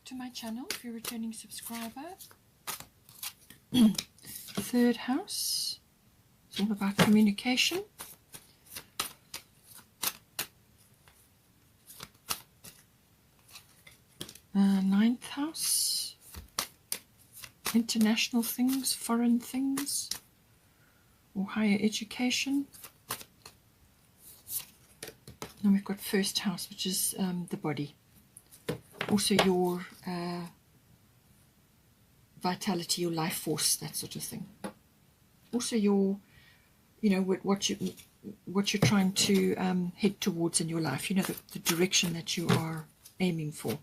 back to my channel if you're a returning subscriber. Third house, it's all about communication. Ninth house, international things, foreign things, or higher education. And we've got first house, which is the body. Also your vitality, your life force, that sort of thing. Also your, you know, what you're trying to head towards in your life. You know, the direction that you are aiming for.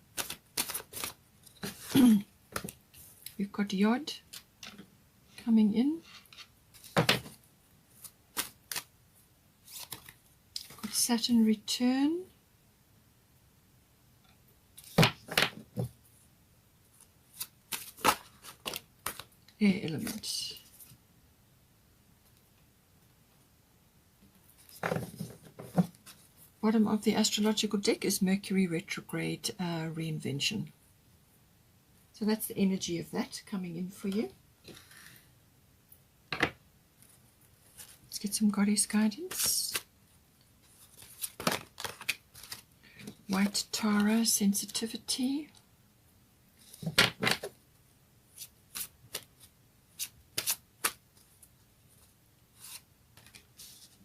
We've got Yod coming in. Got Saturn return. Air element. Bottom of the astrological deck is Mercury retrograde reinvention. So that's the energy of that coming in for you. Let's get some goddess guidance. White Tara, sensitivity.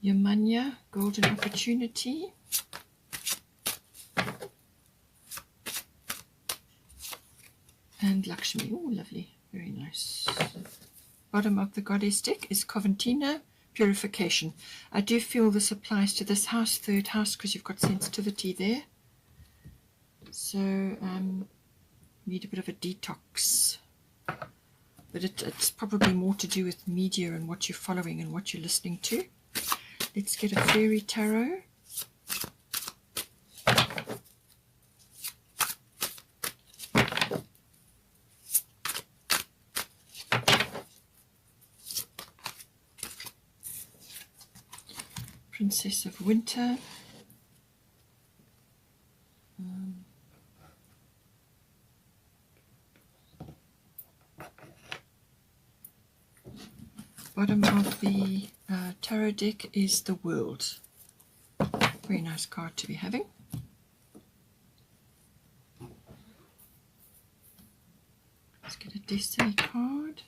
Yamanya, golden opportunity. And Lakshmi. Oh, lovely. Very nice. Bottom of the goddess deck is Coventina, purification. I do feel this applies to this house, third house, because you've got sensitivity there. So, need a bit of a detox. But it's probably more to do with media and what you're following and what you're listening to. Let's get a fairy tarot. Princess of Winter. Bottom of the tarot deck is the World. Very nice card to be having. Let's get a Destiny card.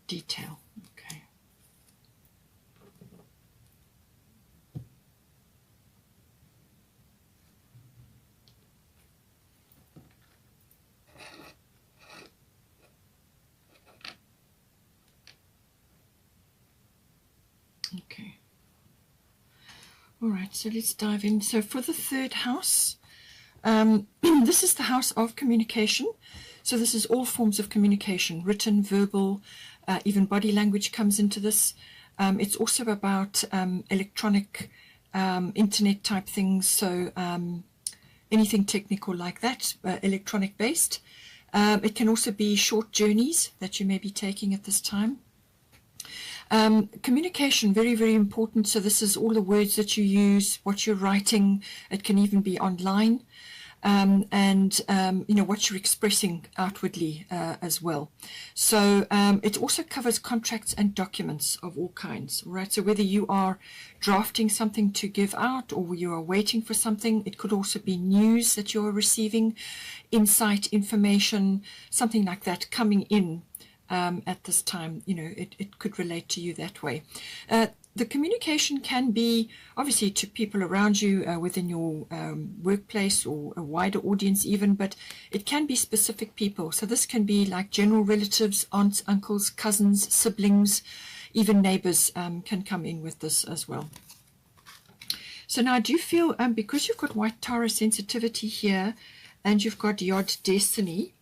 Detail. Okay. Okay. All right, so let's dive in. So for the third house, this is the house of communication. So this is all forms of communication, written, verbal, even body language comes into this. It's also about electronic, internet type things. So anything technical like that, electronic based. It can also be short journeys that you may be taking at this time. Communication, very, very important. So this is all the words that you use, what you're writing. It can even be online. And you know, what you're expressing outwardly as well. So it also covers contracts and documents of all kinds, right? So whether you are drafting something to give out or you are waiting for something, it could also be news that you're receiving, insight, information, something like that coming in at this time. You know, it could relate to you that way. The communication can be obviously to people around you within your workplace or a wider audience even, but it can be specific people. So this can be like general relatives, aunts, uncles, cousins, siblings, even neighbors can come in with this as well. So now I do feel because you've got White Tara sensitivity here and you've got Yod Destiny,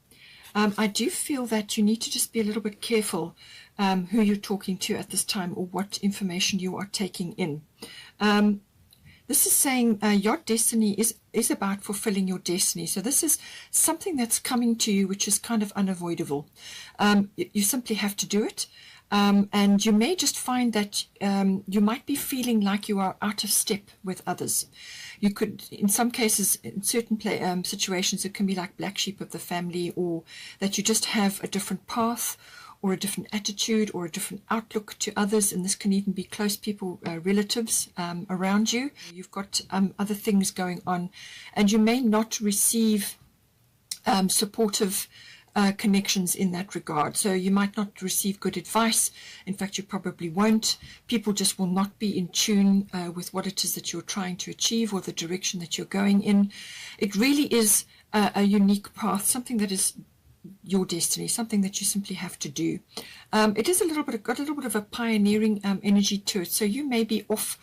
I do feel that you need to just be a little bit careful who you're talking to at this time or what information you are taking in. This is saying Yod Destiny is about fulfilling your destiny. So this is something that's coming to you, which is kind of unavoidable. You simply have to do it. And you may just find that you might be feeling like you are out of step with others. You could, in some cases, in certain situations, it can be like black sheep of the family, or that you just have a different path or a different attitude or a different outlook to others. And this can even be close people, relatives around you. You've got other things going on, and you may not receive supportive connections in that regard. So you might not receive good advice. In fact, you probably won't. People just will not be in tune with what it is that you're trying to achieve or the direction that you're going in. It really is a unique path, something that is your destiny, something that you simply have to do. It is got a little bit of a pioneering energy to it. So you may be off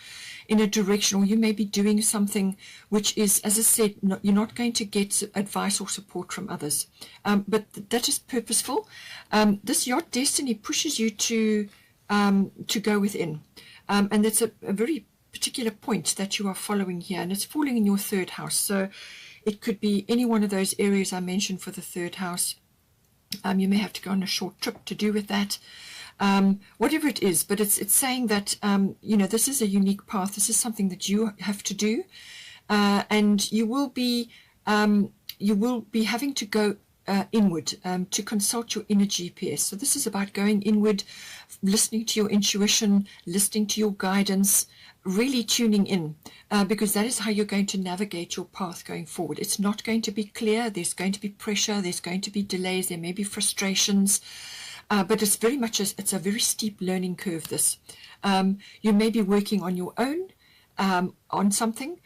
in a direction, or you may be doing something which is, as I said, you're not going to get advice or support from others. But that is purposeful. Your destiny pushes you to go within. And that's a very particular point that you are following here, and it's falling in your third house. So it could be any one of those areas I mentioned for the third house. You may have to go on a short trip to do with that. Whatever it is, but it's saying that, this is a unique path. This is something that you have to do. And you will be having to go inward to consult your inner GPS. So this is about going inward, listening to your intuition, listening to your guidance, really tuning in, because that is how you're going to navigate your path going forward. It's not going to be clear. There's going to be pressure. There's going to be delays. There may be frustrations. But it's very much it's a very steep learning curve, this. You may be working on your own on something,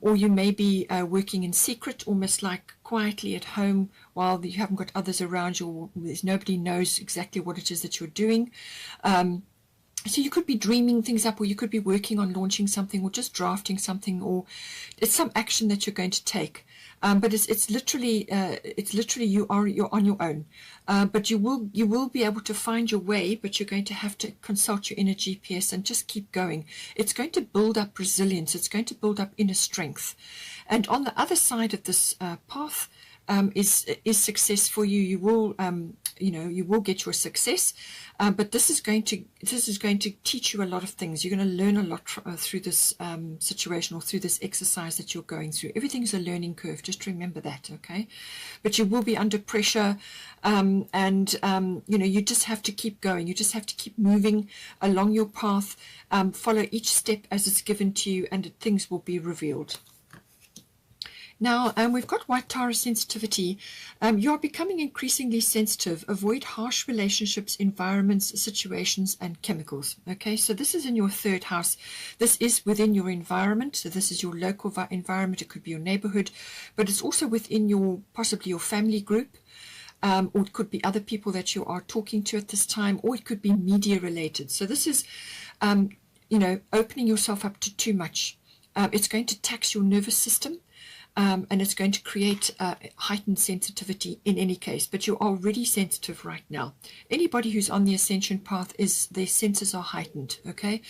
or you may be working in secret, almost like quietly at home, while you haven't got others around you, or there's nobody knows exactly what it is that you're doing. So you could be dreaming things up, or you could be working on launching something, or just drafting something, or it's some action that you're going to take. But it's literally you're on your own. But you will be able to find your way, but you're going to have to consult your inner GPS and just keep going. It's going to build up resilience. It's going to build up inner strength. And on the other side of this path is success for you. You will you will get your success, but this is going to teach you a lot of things. You're going to learn a lot through this situation, or through this exercise that you're going through. Everything's a learning curve. Just remember that, okay? But you will be under pressure, and you just have to keep going. You just have to keep moving along your path. Follow each step as it's given to you, and things will be revealed. Now, we've got white Taurus sensitivity. You are becoming increasingly sensitive. Avoid harsh relationships, environments, situations, and chemicals. Okay, so this is in your third house. This is within your environment. So this is your local environment. It could be your neighborhood, but it's also within possibly your family group. Or it could be other people that you are talking to at this time, or it could be media related. So this is, opening yourself up to too much. It's going to tax your nervous system. And it's going to create heightened sensitivity in any case, but you're already sensitive right now. Anybody who's on the ascension path, their senses are heightened, okay?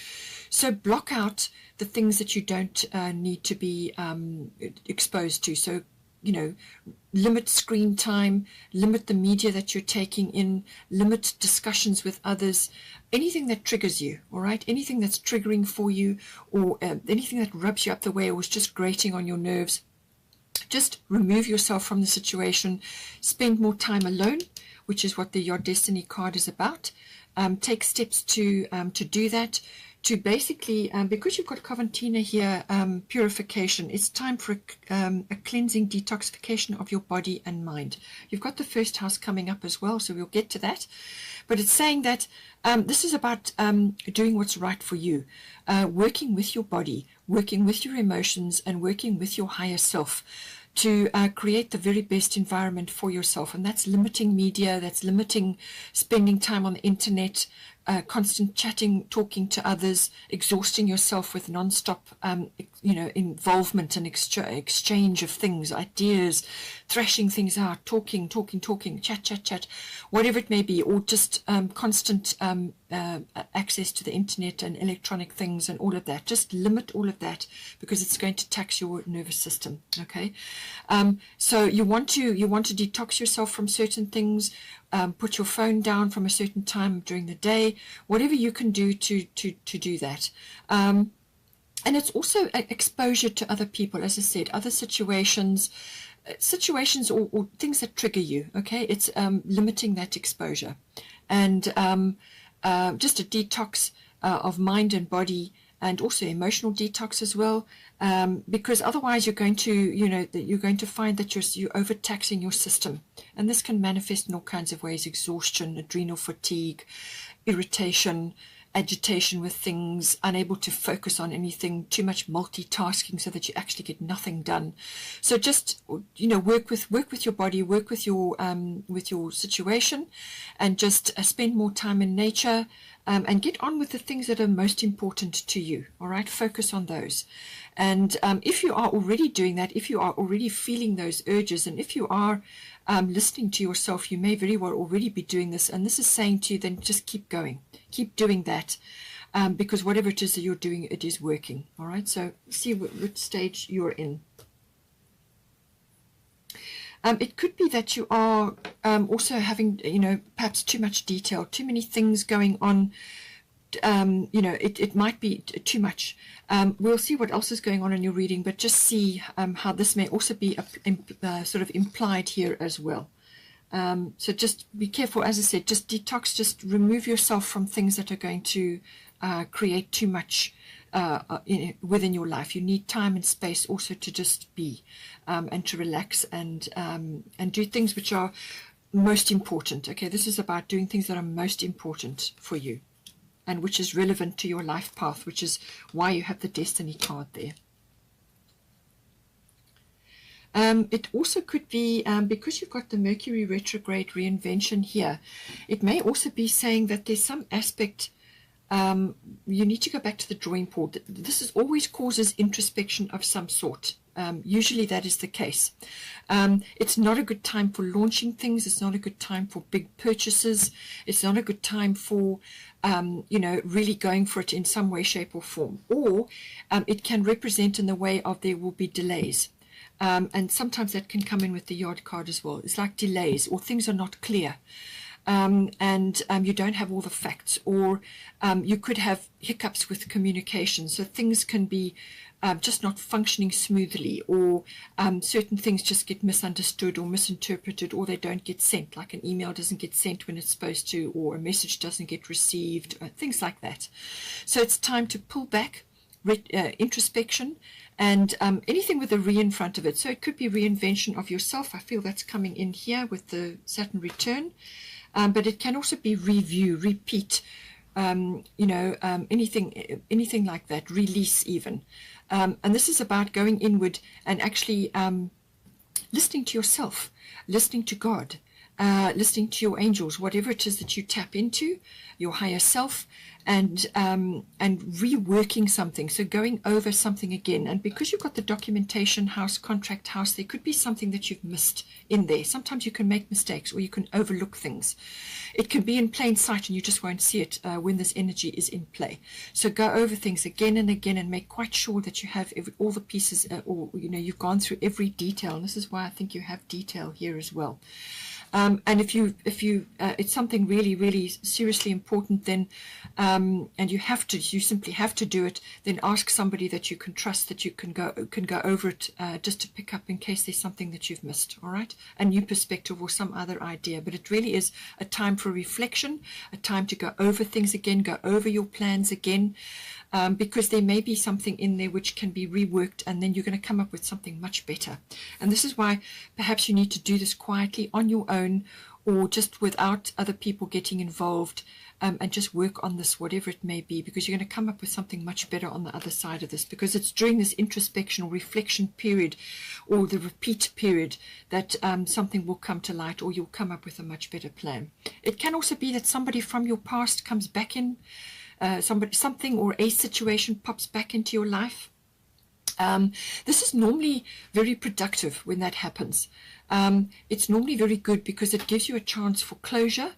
So block out the things that you don't need to be exposed to. So, limit screen time, limit the media that you're taking in, limit discussions with others, anything that triggers you, all right? Anything that's triggering for you, or anything that rubs you up the way, or is just grating on your nerves. Just remove yourself from the situation. Spend more time alone, which is what your Destiny card is about. Take steps to do that. To basically, because you've got Coventina here, purification. It's time for a cleansing, detoxification of your body and mind. You've got the first house coming up as well, so we'll get to that. But it's saying that this is about doing what's right for you, working with your body, working with your emotions, and working with your higher self to create the very best environment for yourself. And that's limiting media, that's limiting spending time on the internet, constant chatting, talking to others, exhausting yourself with non-stop involvement and exchange of things, ideas, thrashing things out, talking, chat, whatever it may be, or just constant access to the internet and electronic things and all of that. Just limit all of that, because it's going to tax your nervous system. Okay, so you want to detox yourself from certain things. Put your phone down from a certain time during the day, whatever you can do to do that. And it's also exposure to other people, as I said, other situations or things that trigger you. Okay, it's limiting that exposure, and just a detox of mind and body, and also emotional detox as well, because otherwise you're going to find that you're overtaxing your system, and this can manifest in all kinds of ways: exhaustion, adrenal fatigue, irritation, agitation with things, unable to focus on anything, too much multitasking so that you actually get nothing done. So just work with your body, work with your situation, and just spend more time in nature, and get on with the things that are most important to you. All right, focus on those. And if you are already doing that, if you are already feeling those urges, and if you are listening to yourself, you may very well already be doing this, and this is saying to you, then just keep going, keep doing that, because whatever it is that you're doing, it is working. All right, so see what stage you're in. It could be that you are also having, perhaps too much detail, too many things going on. It might be too much. We'll see what else is going on in your reading, but just see how this may also be sort of implied here as well. So just be careful, as I said, just detox, just remove yourself from things that are going to create too much within your life. You need time and space also to just be and to relax and do things which are most important. Okay, this is about doing things that are most important for you, and which is relevant to your life path, which is why you have the destiny card there. It also could be, because you've got the Mercury retrograde reinvention here, it may also be saying that there's some aspect, you need to go back to the drawing board. This always causes introspection of some sort. Usually that is the case. It's not a good time for launching things. It's not a good time for big purchases. It's not a good time for really going for it in some way, shape or form. Or it can represent in the way of there will be delays. And sometimes that can come in with the Yard card as well. It's like delays, or things are not clear. And you don't have all the facts, or you could have hiccups with communication. So things can be just not functioning smoothly, or certain things just get misunderstood or misinterpreted, or they don't get sent, like an email doesn't get sent when it's supposed to, or a message doesn't get received, things like that. So it's time to pull back, introspection, and anything with a re in front of it. So it could be reinvention of yourself. I feel that's coming in here with the Saturn return. But it can also be review, repeat, anything like that, release even. And this is about going inward and actually listening to yourself, listening to God, listening to your angels, whatever it is that you tap into, your higher self, and reworking something. So going over something again. And because you've got the documentation house, contract house, there could be something that you've missed in there. Sometimes you can make mistakes, or you can overlook things. It can be in plain sight and you just won't see it when this energy is in play. So go over things again and again and make quite sure that you have all the pieces, or you've gone through every detail. And this is why I think you have detail here as well. And if it's something really, really seriously important, then and you simply have to do it, then ask somebody that you can trust, that you can go over it, just to pick up in case there's something that you've missed. All right, a new perspective or some other idea. But it really is a time for reflection, a time to go over things again, go over your plans again. Because there may be something in there which can be reworked, and then you're going to come up with something much better. And this is why perhaps you need to do this quietly on your own, or just without other people getting involved, and just work on this, whatever it may be, because you're going to come up with something much better on the other side of this, because it's during this introspection or reflection period, or the repeat period, that something will come to light, or you'll come up with a much better plan. It can also be that somebody from your past comes back in, something or a situation pops back into your life, This is normally very productive when that happens. It's normally very good because it gives you a chance for closure,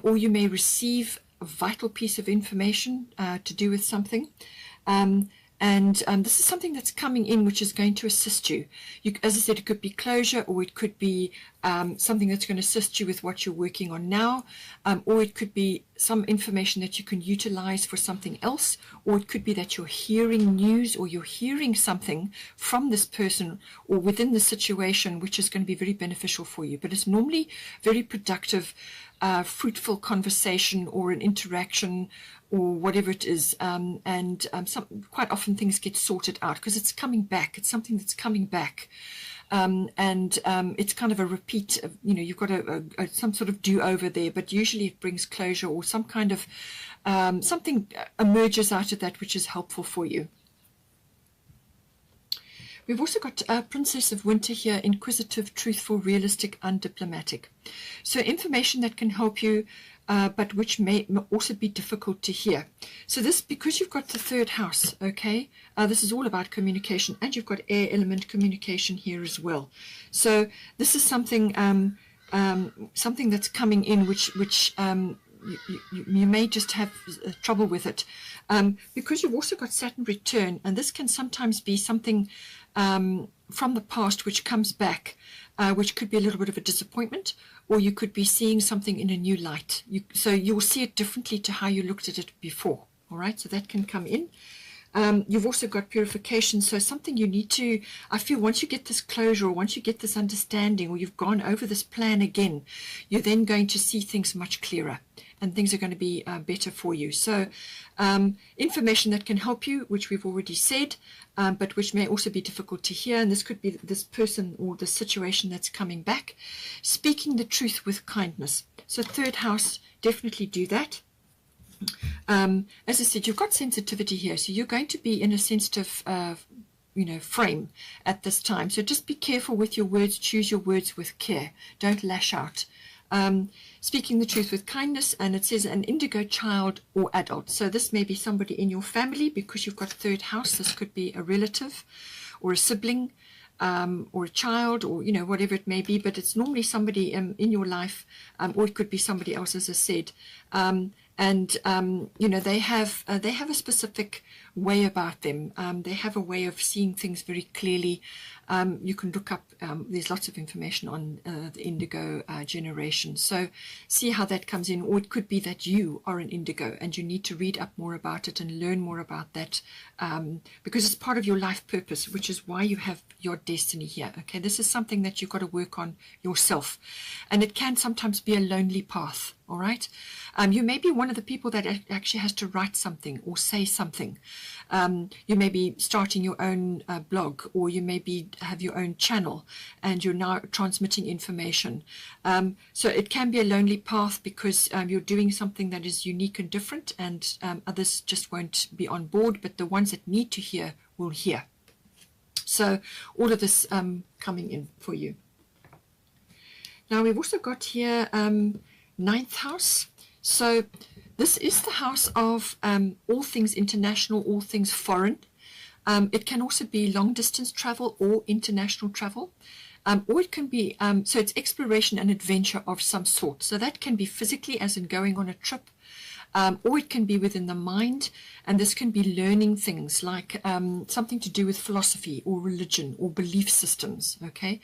or you may receive a vital piece of information to do with something. This is something that's coming in which is going to assist you. As I said, it could be closure, or it could be something that's going to assist you with what you're working on now, or it could be some information that you can utilize for something else, or it could be that you're hearing news, or you're hearing something from this person or within the situation which is going to be very beneficial for you. But it's normally very productive, fruitful conversation or an interaction or whatever it is, quite often things get sorted out because it's coming back. It's something that's coming back, it's kind of a repeat of, you've got some sort of do-over there, but usually it brings closure, or some kind of something emerges out of that which is helpful for you. We've also got Princess of Winter here, inquisitive, truthful, realistic, undiplomatic. So information that can help you, but which may also be difficult to hear. So this, because you've got the third house, okay, this is all about communication, and you've got air element communication here as well. So this is something something that's coming in which you may just have trouble with it, because you've also got Saturn return, and this can sometimes be something from the past which comes back, which could be a little bit of a disappointment, or you could be seeing something in a new light. So you'll see it differently to how you looked at it before. All right, so that can come in. You've also got purification, so something you need to, I feel once you get this closure, or once you get this understanding, or you've gone over this plan again, you're then going to see things much clearer, and things are going to be better for you. So information that can help you, which we've already said, but which may also be difficult to hear, and this could be this person or the situation that's coming back. Speaking the truth with kindness. So third house, definitely do that. As I said, you've got sensitivity here, so you're going to be in a sensitive frame at this time. So just be careful with your words. Choose your words with care. Don't lash out. Speaking the truth with kindness, and it says an indigo child or adult. So this may be somebody in your family, because you've got third house. This could be a relative or a sibling, or a child, or whatever it may be, but it's normally somebody in your life, or it could be somebody else, as I said. They have a specific way about them. They have a way of seeing things very clearly. You can look up, there's lots of information on the indigo generation. So see how that comes in. Or it could be that you are an indigo and you need to read up more about it and learn more about that, because it's part of your life purpose, which is why you have your destiny here. Okay, this is something that you've got to work on yourself. And it can sometimes be a lonely path. All right. You may be one of the people that actually has to write something or say something. You may be starting your own blog, or you may have your own channel, and you're now transmitting information. So it can be a lonely path, because you're doing something that is unique and different, and others just won't be on board, but the ones that need to hear will hear. So all of this coming in for you. Now we've also got here ninth house. So this is the house of all things international, all things foreign. It can also be long distance travel or international travel, or it can be, so it's exploration and adventure of some sort. So that can be physically, as in going on a trip, or it can be within the mind, and this can be learning things like something to do with philosophy or religion or belief systems. Okay,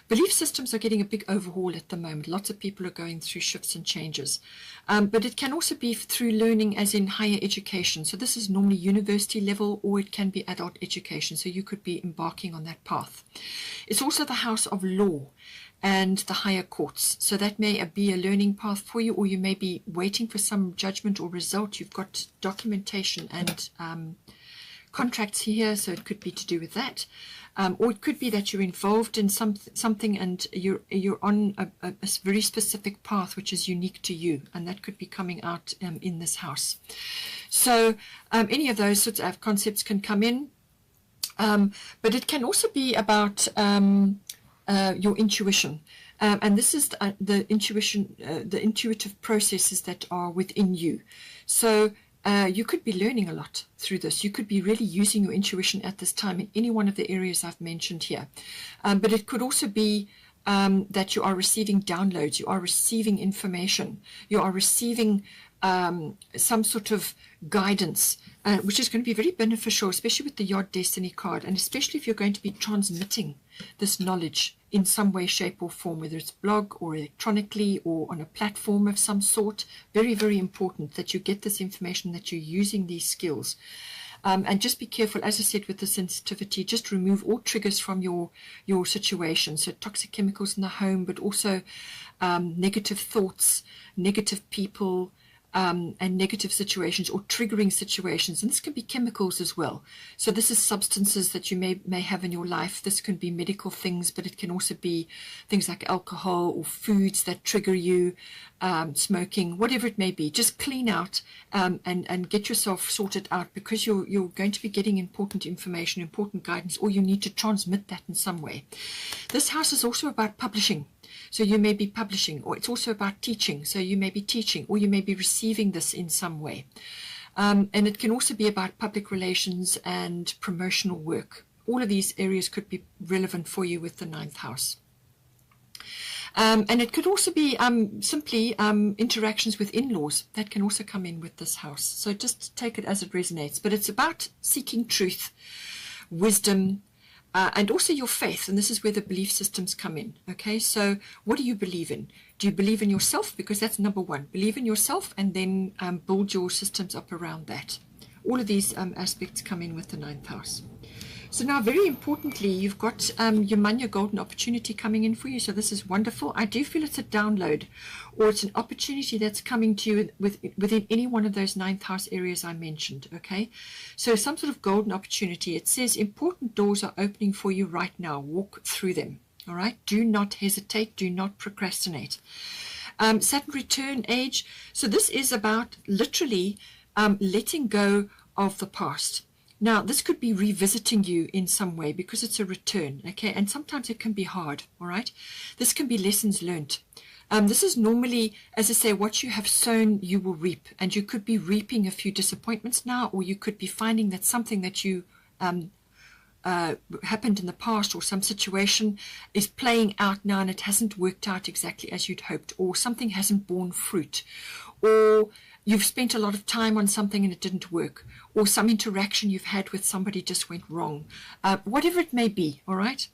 belief systems are getting a big overhaul at the moment. Lots of people are going through shifts and changes, but it can also be through learning, as in higher education. So this is normally university level, or it can be adult education, so you could be embarking on that path. It's also the house of law and the higher courts, so that may be a learning path for you, or you may be waiting for some judgment or result. You've got documentation and contracts here, so it could be to do with that, or it could be that you're involved in something and you're on a very specific path which is unique to you, and that could be coming out in this house. So any of those sorts of concepts can come in, but it can also be about your intuition, and this is the intuition, the intuitive processes that are within you. So you could be learning a lot through this. You could be really using your intuition at this time in any one of the areas I've mentioned here. But it could also be that you are receiving downloads, you are receiving information, you are receiving some sort of guidance, which is going to be very beneficial, especially with the Yod Destiny card, and especially if you're going to be transmitting this knowledge in some way, shape or form, whether it's blog or electronically or on a platform of some sort. Very, very important that you get this information, that you're using these skills. And just be careful, as I said, with the sensitivity, just remove all triggers from your situation. So toxic chemicals in the home, but also negative thoughts, negative people, and negative situations or triggering situations. And this can be chemicals as well. So this is substances that you may have in your life. This can be medical things, but it can also be things like alcohol or foods that trigger you, smoking, whatever it may be. Just clean out and get yourself sorted out, because you're going to be getting important information, important guidance, or you need to transmit that in some way. This house is also about publishing. So you may be publishing, or it's also about teaching. So you may be teaching, or you may be receiving this in some way. And it can also be about public relations and promotional work. All of these areas could be relevant for you with the 9th house. And it could also be simply interactions with in-laws. That can also come in with this house. So just take it as it resonates. But it's about seeking truth, wisdom, and also your faith. And this is where the belief systems come in. Okay, so what do you believe in? Do you believe in yourself? Because that's number one. Believe in yourself, and then build your systems up around that. All of these aspects come in with the 9th house. So now, very importantly, you've got your Manya Golden Opportunity coming in for you. So this is wonderful. I do feel it's a download, or it's an opportunity that's coming to you within any one of those 9th house areas I mentioned. Okay, so some sort of golden opportunity. It says important doors are opening for you right now. Walk through them. All right. Do not hesitate. Do not procrastinate. Saturn return age. So this is about literally letting go of the past. Now, this could be revisiting you in some way, because it's a return, okay? And sometimes it can be hard, all right? This can be lessons learned. This is normally, as I say, what you have sown, you will reap. And you could be reaping a few disappointments now, or you could be finding that something that you happened in the past, or some situation is playing out now and it hasn't worked out exactly as you'd hoped, or something hasn't borne fruit, or you've spent a lot of time on something and it didn't work, or some interaction you've had with somebody just went wrong, whatever it may be, all right?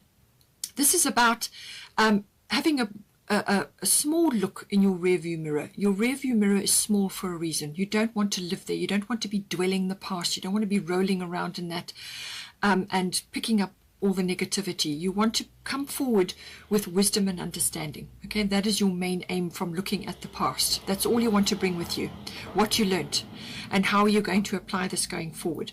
This is about having a small look in your rearview mirror. Your rearview mirror is small for a reason. You don't want to live there. You don't want to be dwelling in the past. You don't want to be rolling around in that and picking up all the negativity. You want to come forward with wisdom and understanding. Okay, that is your main aim from looking at the past. That's all you want to bring with you, what you learnt, and how you're going to apply this going forward.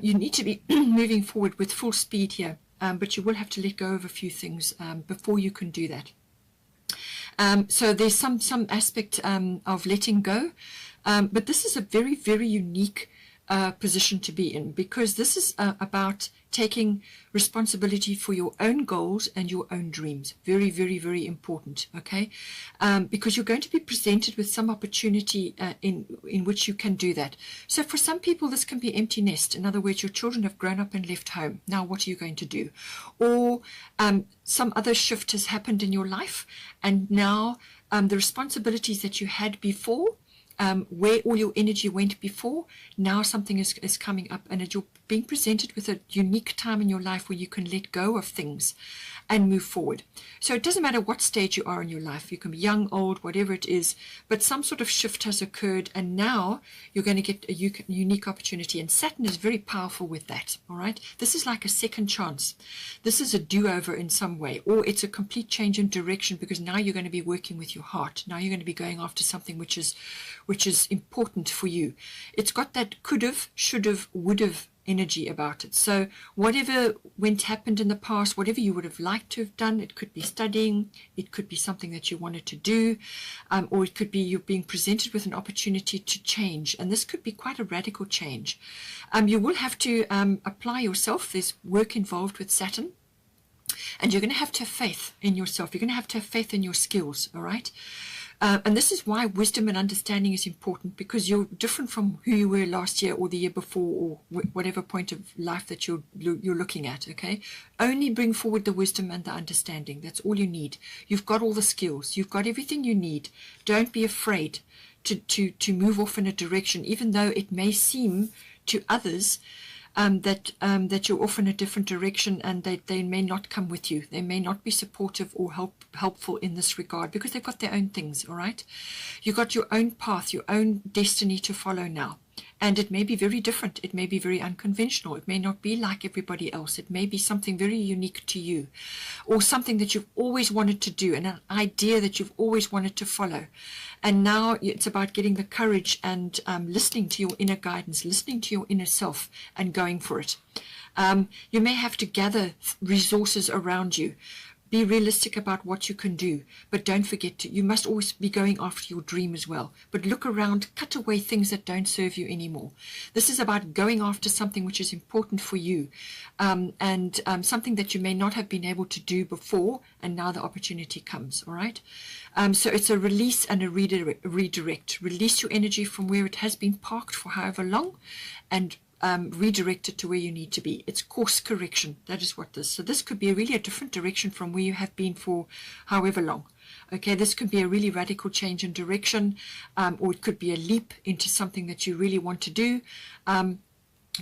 You need to be moving forward with full speed here, but you will have to let go of a few things before you can do that. So there's some aspect of letting go, but this is a very, very unique position to be in, because this is about taking responsibility for your own goals and your own dreams. Very, very, very important, okay? Because you're going to be presented with some opportunity in which you can do that. So for some people, this can be empty nest. In other words, your children have grown up and left home. Now, what are you going to do? Or some other shift has happened in your life, and now the responsibilities that you had before, where all your energy went before, now something is coming up, and you're being presented with a unique time in your life where you can let go of things and move forward. So it doesn't matter what stage you are in your life. You can be young, old, whatever it is, but some sort of shift has occurred, and now you're going to get a unique opportunity. And Saturn is very powerful with that, all right? This is like a second chance. This is a do-over in some way, or it's a complete change in direction, because now you're going to be working with your heart. Now you're going to be going after something which is important for you. It's got that could have, should have, would have energy about it. So whatever happened in the past, whatever you would have liked to have done, it could be studying, it could be something that you wanted to do, or it could be you're being presented with an opportunity to change, and this could be quite a radical change. You will have to apply yourself. There's work involved with Saturn, and you're going to have faith in yourself. You're going to have faith in your skills, all right? And this is why wisdom and understanding is important, because you're different from who you were last year or the year before, or whatever point of life that you're looking at, okay? Only bring forward the wisdom and the understanding. That's all you need. You've got all the skills. You've got everything you need. Don't be afraid to move off in a direction, even though it may seem to others that you're off in a different direction, and they may not come with you. They may not be supportive or helpful in this regard, because they've got their own things, all right? You've got your own path, your own destiny to follow now. And it may be very different. It may be very unconventional. It may not be like everybody else. It may be something very unique to you, or something that you've always wanted to do, and an idea that you've always wanted to follow. And now it's about getting the courage and listening to your inner guidance, listening to your inner self, and going for it. You may have to gather resources around you. Be realistic about what you can do, but don't forget you must always be going after your dream as well. But look around, cut away things that don't serve you anymore. This is about going after something which is important for you, and something that you may not have been able to do before, and now the opportunity comes, all right? So it's a release and a redirect. Release your energy from where it has been parked for however long, and redirect it to where you need to be. It's course correction. That is what this. So this could be really a different direction from where you have been for however long. Okay, this could be a really radical change in direction, or it could be a leap into something that you really want to do.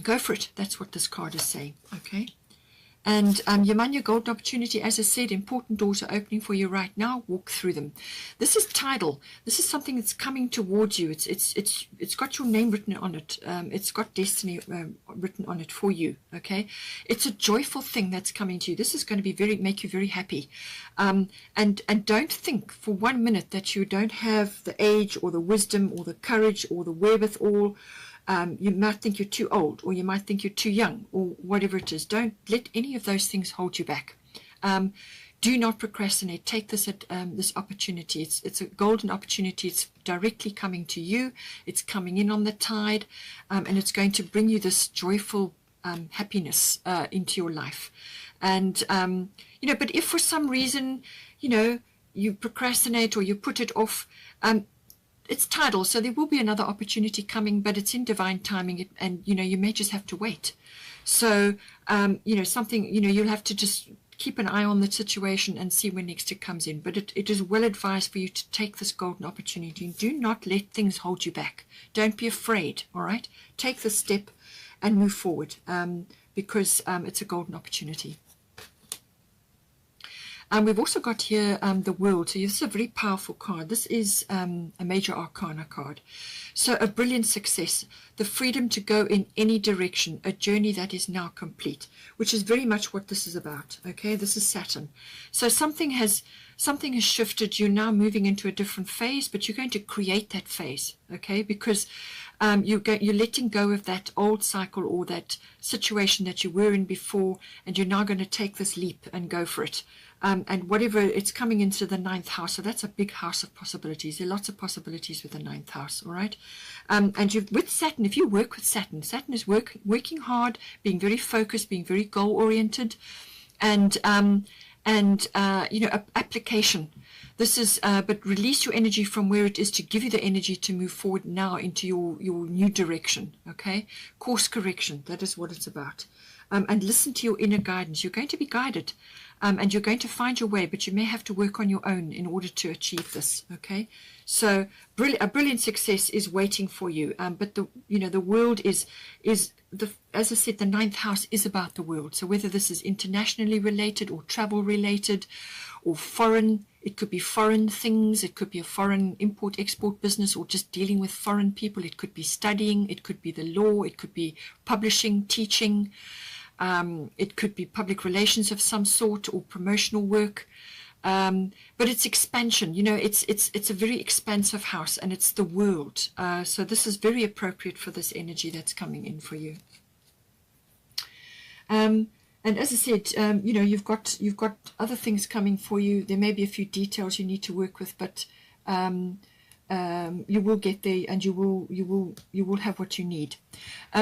Go for it. That's what this card is saying. Okay. And your golden opportunity, as I said, important doors are opening for you right now. Walk through them. This is tidal. This is something that's coming towards you. It's got your name written on it. It's got destiny written on it for you. Okay, it's a joyful thing that's coming to you. This is going to make you very happy. And don't think for 1 minute that you don't have the age or the wisdom or the courage or the wherewithal. You might think you're too old, or you might think you're too young, or whatever it is. Don't let any of those things hold you back. Do not procrastinate. Take this this opportunity. It's a golden opportunity. It's directly coming to you. It's coming in on the tide, and it's going to bring you this joyful happiness into your life. And but if for some reason you procrastinate or you put it off, it's tidal, so there will be another opportunity coming, but it's in divine timing, and you may just have to wait. So something, you'll have to just keep an eye on the situation and see when next it comes in. But it is well advised for you to take this golden opportunity, and do not let things hold you back. Don't be afraid, all right? Take the step and move forward, because it's a golden opportunity. We've also got here the World. So this is a very powerful card. This is a major arcana card. So a brilliant success, the freedom to go in any direction, a journey that is now complete, which is very much what this is about. Okay, this is Saturn. So something has shifted. You're now moving into a different phase, but you're going to create that phase. Okay, because you're letting go of that old cycle or that situation that you were in before, and you're now going to take this leap and go for it. And whatever, it's coming into the 9th house, so that's a big house of possibilities. There are lots of possibilities with the 9th house, all right? And with Saturn, if you work with Saturn is working hard, being very focused, being very goal-oriented, and application. This is, but release your energy from where it is to give you the energy to move forward now into your new direction, okay? Course correction, that is what it's about. And listen to your inner guidance. You're going to be guided. And you're going to find your way, but you may have to work on your own in order to achieve this. Okay, so a brilliant success is waiting for you. But the world is as I said, the 9th house is about the world. So whether this is internationally related or travel related or foreign, it could be foreign things. It could be a foreign import-export business, or just dealing with foreign people. It could be studying. It could be the law. It could be publishing, teaching. It could be public relations of some sort, or promotional work, but it's expansion. It's a very expansive house, and it's the world. So this is very appropriate for this energy that's coming in for you. And as I said, you've got other things coming for you. There may be a few details you need to work with, but you will get there, and you will have what you need.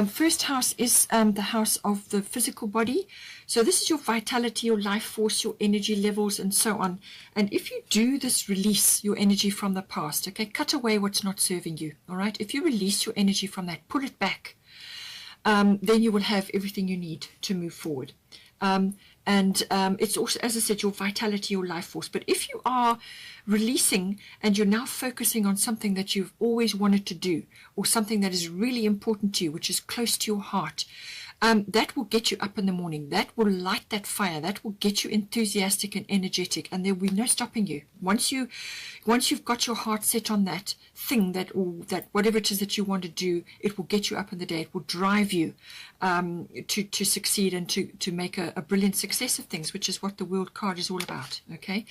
First house is the house of the physical body. So this is your vitality, your life force, your energy levels, and so on. And if you do this, release your energy from the past, okay? Cut away what's not serving you, all right? If you release your energy from that, pull it back, then you will have everything you need to move forward. It's also, as I said, your vitality, your life force. But if you are releasing and you're now focusing on something that you've always wanted to do, or something that is really important to you, which is close to your heart, that will get you up in the morning. That will light that fire. That will get you enthusiastic and energetic, and there will be no stopping you. Once you've got your heart set on that thing, that whatever it is that you want to do, it will get you up in the day. It will drive you to succeed and to make a brilliant success of things, which is what the World card is all about. Okay,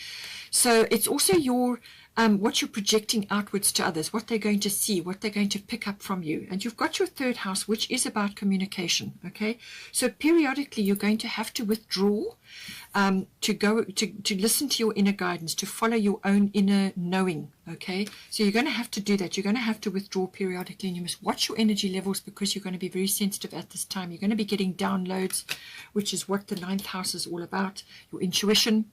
so it's also your what you're projecting outwards to others, what they're going to see, what they're going to pick up from you. And you've got your third house, which is about communication. Okay, so periodically you're going to have to withdraw, to listen to your inner guidance, to follow your own inner knowing. Okay, so you're going to have to do that. You're going to have to withdraw periodically, and you must watch your energy levels, because you're going to be very sensitive at this time. You're going to be getting downloads, which is what the 9th house is all about, your intuition.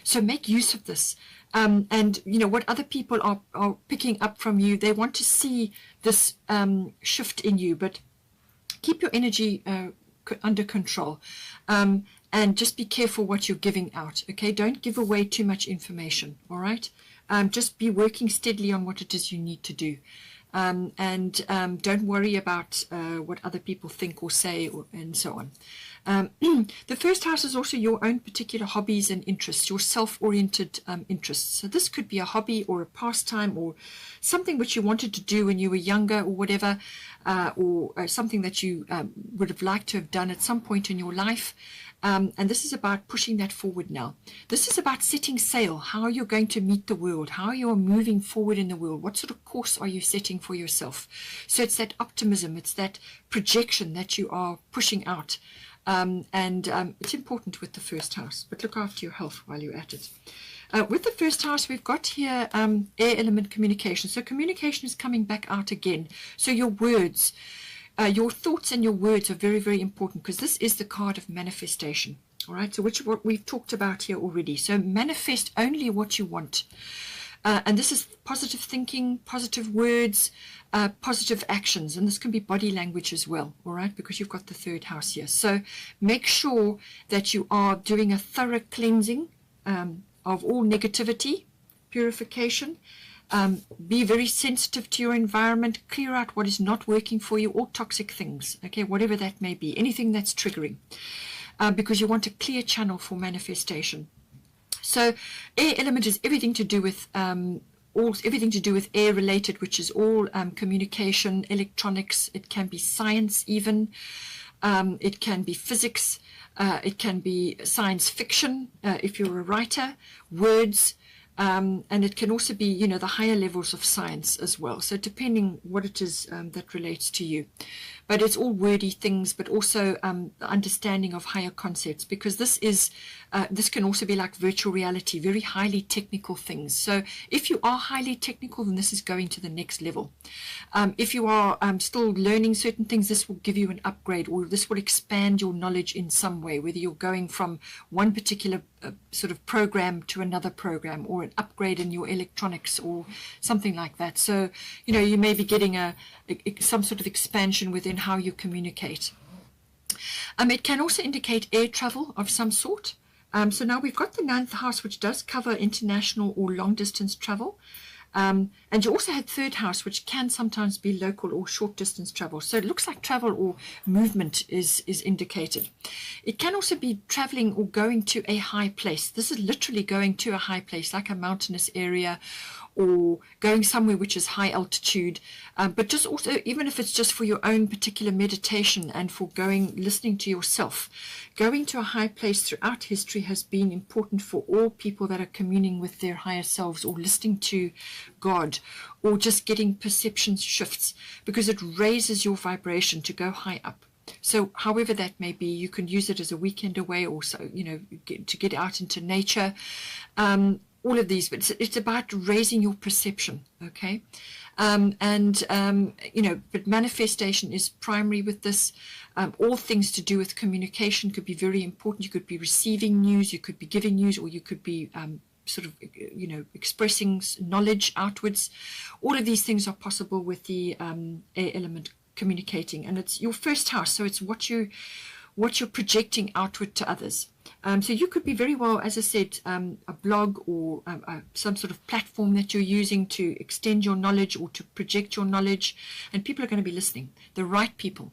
So make use of this. And you know what other people are picking up from you. They want to see this shift in you, but keep your energy under control, and just be careful what you're giving out. Okay, don't give away too much information. All right, just be working steadily on what it is you need to do, and don't worry about what other people think or say, and so on. The first house is also your own particular hobbies and interests, your self-oriented interests. So this could be a hobby or a pastime, or something which you wanted to do when you were younger, or whatever, or something that you would have liked to have done at some point in your life. And this is about pushing that forward now. This is about setting sail, how you're going to meet the world, how you're moving forward in the world, what sort of course are you setting for yourself. So it's that optimism, it's that projection that you are pushing out. It's important with the first house, but look after your health while you're at it. With the first house, we've got here air element communication. So communication is coming back out again. So your words, your thoughts and your words are very, very important, because this is the card of manifestation. All right, so what we've talked about here already. So manifest only what you want. And this is positive thinking, positive words, positive actions, and this can be body language as well, all right, because you've got the third house here. So make sure that you are doing a thorough cleansing of all negativity, purification. Be very sensitive to your environment. Clear out what is not working for you, all toxic things, okay, whatever that may be, anything that's triggering, because you want a clear channel for manifestation. So air element is everything to do with everything to do with air related, which is all communication, electronics. It can be science even. It can be physics. It can be science fiction if you're a writer, words. And it can also be, you know, the higher levels of science as well. So depending what it is that relates to you. But it's all wordy things, but also the understanding of higher concepts, because this can also be like virtual reality, very highly technical things. So if you are highly technical, then this is going to the next level. If you are still learning certain things, this will give you an upgrade, or this will expand your knowledge in some way, whether you're going from one particular sort of program to another program, or an upgrade in your electronics or something like that. So, you know, you may be getting some sort of expansion within how you communicate. It can also indicate air travel of some sort. So now we've got the 9th house, which does cover international or long distance travel. And you also had third house, which can sometimes be local or short distance travel. So it looks like travel or movement is indicated. It can also be traveling or going to a high place. This is literally going to a high place, like a mountainous area, or going somewhere which is high altitude, but just also, even if it's just for your own particular meditation and for listening to yourself. Going to a high place throughout history has been important for all people that are communing with their higher selves, or listening to God, or just getting perception shifts, because it raises your vibration to go high up. So however that may be, you can use it as a weekend away, also, you know, to get out into nature. all of these, but it's about raising your perception, okay? You know, but manifestation is primary with this. All things to do with communication could be very important. You could be receiving news, you could be giving news, or you could be sort of, you know, expressing knowledge outwards. All of these things are possible with the air element communicating, and it's your first house, so it's what you're projecting outward to others. So you could be very well, as I said, a blog or some sort of platform that you're using to extend your knowledge or to project your knowledge, and people are going to be listening. The right people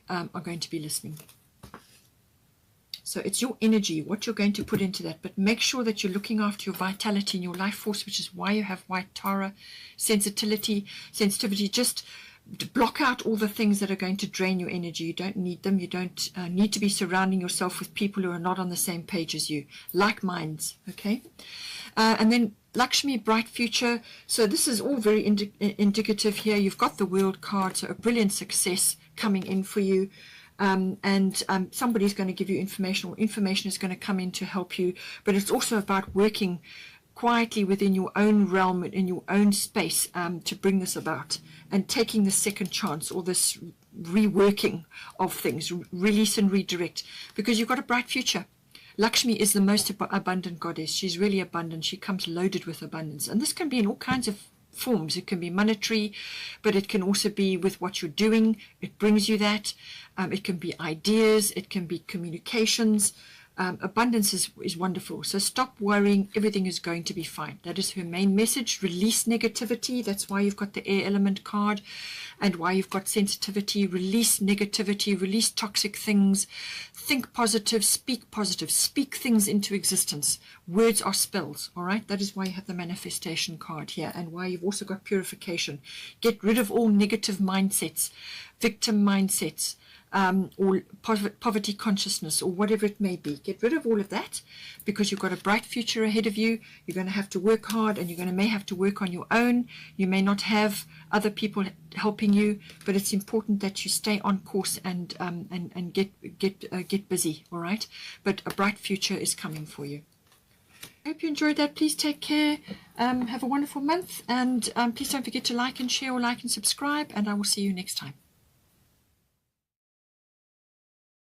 are going to be listening. So it's your energy, what you're going to put into that, but make sure that you're looking after your vitality and your life force, which is why you have white Tara, sensitivity, just block out all the things that are going to drain your energy. You don't need them. You don't need to be surrounding yourself with people who are not on the same page as you, like minds, okay? And then Lakshmi, bright future. So this is all very indicative here. You've got the World card, so a brilliant success coming in for you. Somebody's going to give you information, or information is going to come in to help you, but it's also about working quietly within your own realm, in your own space, to bring this about, and taking the second chance, or this reworking of things, release and redirect, because you've got a bright future. Lakshmi is the most abundant goddess. She's really abundant. She comes loaded with abundance, and this can be in all kinds of forms. It can be monetary, but it can also be with what you're doing. It brings you that. It can be ideas. It can be communications. Abundance is wonderful. So stop worrying. Everything is going to be fine. That is her main message. Release negativity. That's why you've got the air element card, and why you've got sensitivity. Release negativity. Release toxic things. Think positive. Speak things into existence. Words are spells. All right. That is why you have the manifestation card here, and why you've also got purification. Get rid of all negative mindsets, victim mindsets, or poverty consciousness, or whatever it may be. Get rid of all of that, because you've got a bright future ahead of you. You're going to have to work hard, and may have to work on your own. You may not have other people helping you, but it's important that you stay on course and get busy. All right, but a bright future is coming for you. I hope you enjoyed that. Please take care. Have a wonderful month, and please don't forget to like and share, or like and subscribe, and I will see you next time.